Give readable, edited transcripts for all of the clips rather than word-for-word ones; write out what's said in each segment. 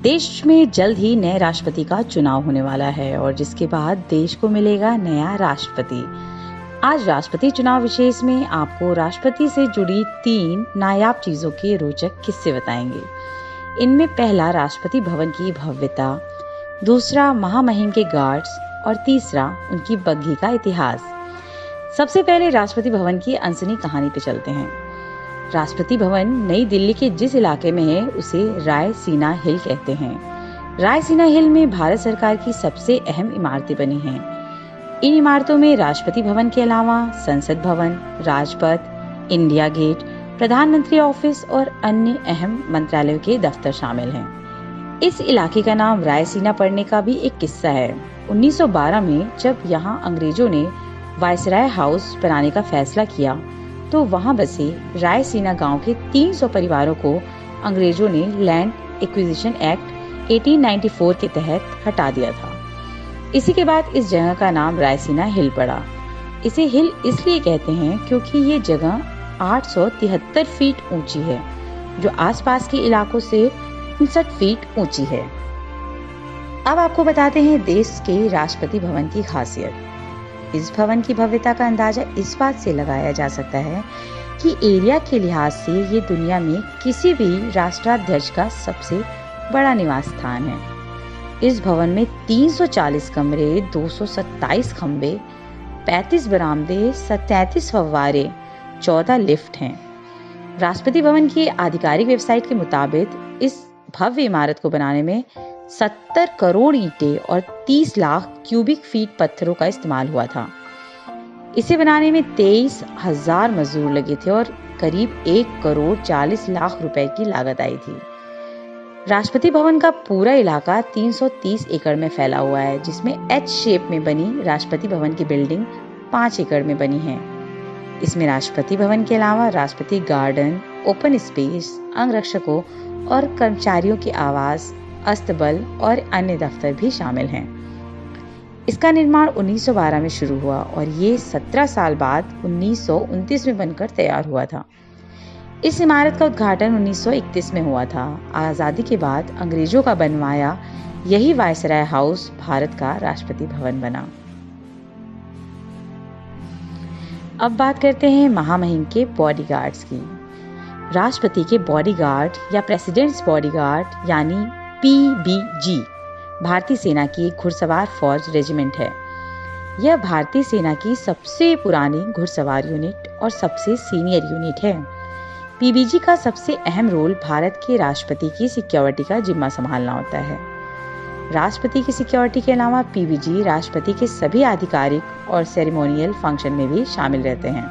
देश में जल्द ही नए राष्ट्रपति का चुनाव होने वाला है और जिसके बाद देश को मिलेगा नया राष्ट्रपति। आज राष्ट्रपति चुनाव विशेष में आपको राष्ट्रपति से जुड़ी 3 नायाब चीजों के रोचक किस्से बताएंगे। इनमें पहला राष्ट्रपति भवन की भव्यता, दूसरा महामहिम के गार्ड्स और तीसरा उनकी बग्घी का इतिहास। सबसे पहले राष्ट्रपति भवन की अनसनी कहानी पे चलते हैं। राष्ट्रपति भवन नई दिल्ली के जिस इलाके में है उसे रायसीना हिल कहते हैं। रायसीना हिल में भारत सरकार की सबसे अहम इमारतें बनी हैं। इन इमारतों में राष्ट्रपति भवन के अलावा संसद भवन, राजपथ, इंडिया गेट, प्रधानमंत्री ऑफिस और अन्य अहम मंत्रालयों के दफ्तर शामिल हैं। इस इलाके का नाम रायसीना पड़ने का भी एक किस्सा है। 1912 में जब यहाँ अंग्रेजों ने वायसराय हाउस बनाने का फैसला किया तो वहां बसे रायसीना गांव के 300 परिवारों को अंग्रेजों ने लैंड एक्विजिशन एक्ट 1894 के तहत हटा दिया था। इसी के बाद इस जगह का नाम रायसीना हिल पड़ा। इसे हिल इसलिए कहते हैं क्योंकि ये जगह 873 फीट ऊंची है, जो आसपास के इलाकों से 59 फीट ऊंची है। अब आपको बताते हैं देश के राष्ट्रपति भवन की खासियत। इस भवन की भव्यता का अंदाजा इस बात से लगाया जा सकता है कि एरिया के लिहाज से ये दुनिया में किसी भी राष्ट्राध्यक्ष का सबसे बड़ा निवास स्थान है। इस भवन में 340 कमरे, 227 खंबे, 35 बरामदे, 37 फव्वारे, 14 लिफ्ट हैं। राष्ट्रपति भवन की आधिकारिक वेबसाइट के मुताबिक इस भव्य इमारत को बनाने में 70 करोड़ ईंटें और 30 लाख क्यूबिक फीट पत्थरों का इस्तेमाल हुआ था। इसे बनाने में 23,000 मजदूर लगे थे और करीब 1 करोड़ 40 लाख रुपए की लागत आई थी। राष्ट्रपति भवन का पूरा इलाका 330 एकड़ में फैला हुआ है, जिसमें एच शेप में बनी राष्ट्रपति भवन की बिल्डिंग 5 एकड़ में बनी है। इसमें राष्ट्रपति भवन के अलावा राष्ट्रपति गार्डन, ओपन स्पेस, अंगरक्षकों और कर्मचारियों के आवास, अस्तबल और अन्य दफ्तर भी शामिल हैं। इसका निर्माण 1912 में शुरू हुआ और ये 17 साल बाद 1929 में बनकर तैयार हुआ था। इस इमारत का उद्घाटन 1931 में हुआ था। आजादी के बाद अंग्रेजों का बनवाया यही वायसराय हाउस भारत का राष्ट्रपति भवन बना। अब बात करते हैं महामहिम के बॉडीगार्ड्स की। राष्ट्रपति के बॉडीगार्ड या प्रेसिडेंट्स बॉडीगार्ड यानी PBG भारतीय सेना की एक घुड़सवार फौज रेजिमेंट है। यह भारतीय सेना की सबसे पुरानी घुड़सवार यूनिट और सबसे सीनियर यूनिट है। PBG का सबसे अहम रोल भारत के राष्ट्रपति की सिक्योरिटी का जिम्मा संभालना होता है। राष्ट्रपति की सिक्योरिटी के अलावा PBG राष्ट्रपति के सभी आधिकारिक और सेरेमोनियल फंक्शन में भी शामिल रहते हैं।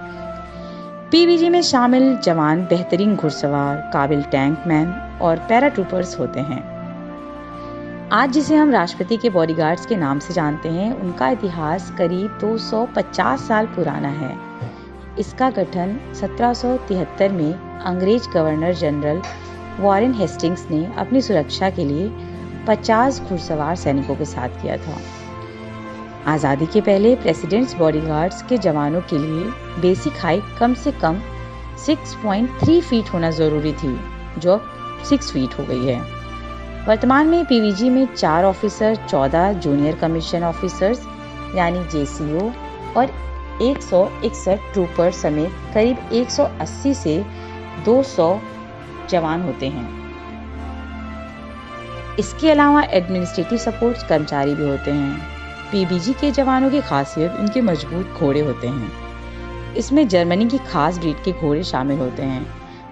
PBG में शामिल जवान बेहतरीन घुड़सवार, काबिल टैंकमैन और पैराट्रूपर्स होते हैं। आज जिसे हम राष्ट्रपति के बॉडीगार्ड्स के नाम से जानते हैं, उनका इतिहास करीब 250 साल पुराना है। इसका गठन 1773 में अंग्रेज गवर्नर जनरल वॉरेन हेस्टिंग्स ने अपनी सुरक्षा के लिए 50 घुड़सवार सैनिकों के साथ किया था। आज़ादी के पहले प्रेसिडेंट्स बॉडीगार्ड्स के जवानों के लिए बेसिक हाइट कम से कम 6.3 फीट होना जरूरी थी, जो अब 6 फीट हो गई है। वर्तमान में PBG में 4 ऑफिसर, 14 जूनियर कमीशन ऑफिसर्स यानी JCO और 161 ट्रूपर समेत करीब 180 से 200 जवान होते हैं। इसके अलावा एडमिनिस्ट्रेटिव सपोर्ट कर्मचारी भी होते हैं। PBG के जवानों की खासियत उनके मजबूत घोड़े होते हैं। इसमें जर्मनी की खास ब्रीड के घोड़े शामिल होते हैं।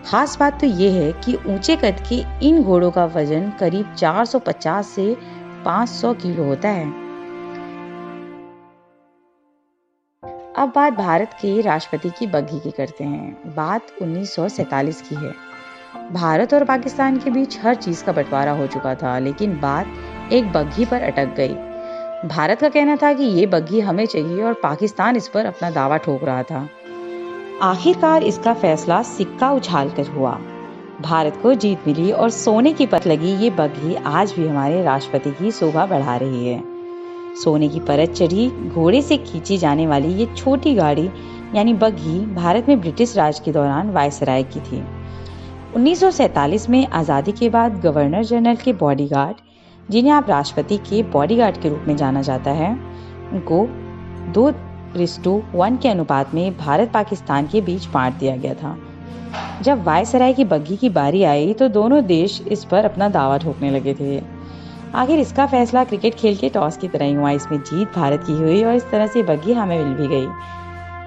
खास बात तो ये है कि ऊंचे कद के इन घोड़ों का वजन करीब 450 से 500 किलो होता है। अब बात भारत के राष्ट्रपति की बग्घी की करते हैं। बात 1947 की है। भारत और पाकिस्तान के बीच हर चीज का बंटवारा हो चुका था, लेकिन बात एक बग्घी पर अटक गई। भारत का कहना था कि ये बग्घी हमें चाहिए और पाकिस्तान इस पर अपना दावा ठोक रहा था। आखिरकार इसका फैसला सिक्का उछालकर हुआ। भारत को जीत मिली और सोने की पत लगी ये बग्घी आज भी हमारे राष्ट्रपति की शोभा बढ़ा रही है। सोने की परत चढ़ी घोड़े से खींची जाने वाली ये छोटी गाड़ी यानी बग्घी भारत में ब्रिटिश राज के दौरान वायसराय की थी। 1947 में आज़ादी के बाद गवर्नर जनरल के बॉडीगार्ड, जिन्हें आप राष्ट्रपति के बॉडीगार्ड के रूप में जाना जाता है, उनको 2:1 के अनुपात में भारत पाकिस्तान के बीच बांट दिया गया था। जब वायसराय की बग्घी की बारी आई तो दोनों देश इस पर अपना दावा ठोकने लगे थे। आखिर इसका फैसला क्रिकेट खेल के टॉस की तरह ही हुआ। इसमें जीत भारत की हुई और इस तरह से बग्घी हमें मिल भी गई।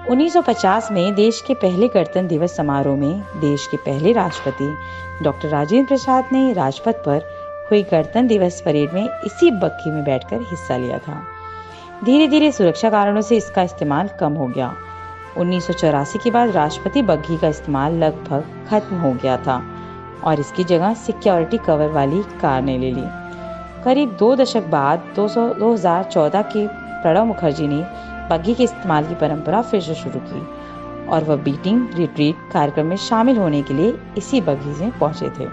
1950 में देश के पहले गणतंत्र दिवस समारोह में देश के पहले राष्ट्रपति डॉक्टर राजेंद्र प्रसाद ने राजपथ पर हुई गणतंत्र दिवस परेड में इसी बग्घी में बैठकर हिस्सा लिया था। धीरे धीरे सुरक्षा कारणों से इसका इस्तेमाल कम हो गया। 1984 के बाद राष्ट्रपति बग्घी का इस्तेमाल लगभग खत्म हो गया था और इसकी जगह सिक्योरिटी कवर वाली कार ने ले ली। करीब 2 दशक बाद 2014 के प्रणब मुखर्जी ने बग्घी के इस्तेमाल की परंपरा फिर से शुरू की और वह बीटिंग रिट्रीट कार्यक्रम में शामिल होने के लिए इसी बग्घी से पहुंचे थे।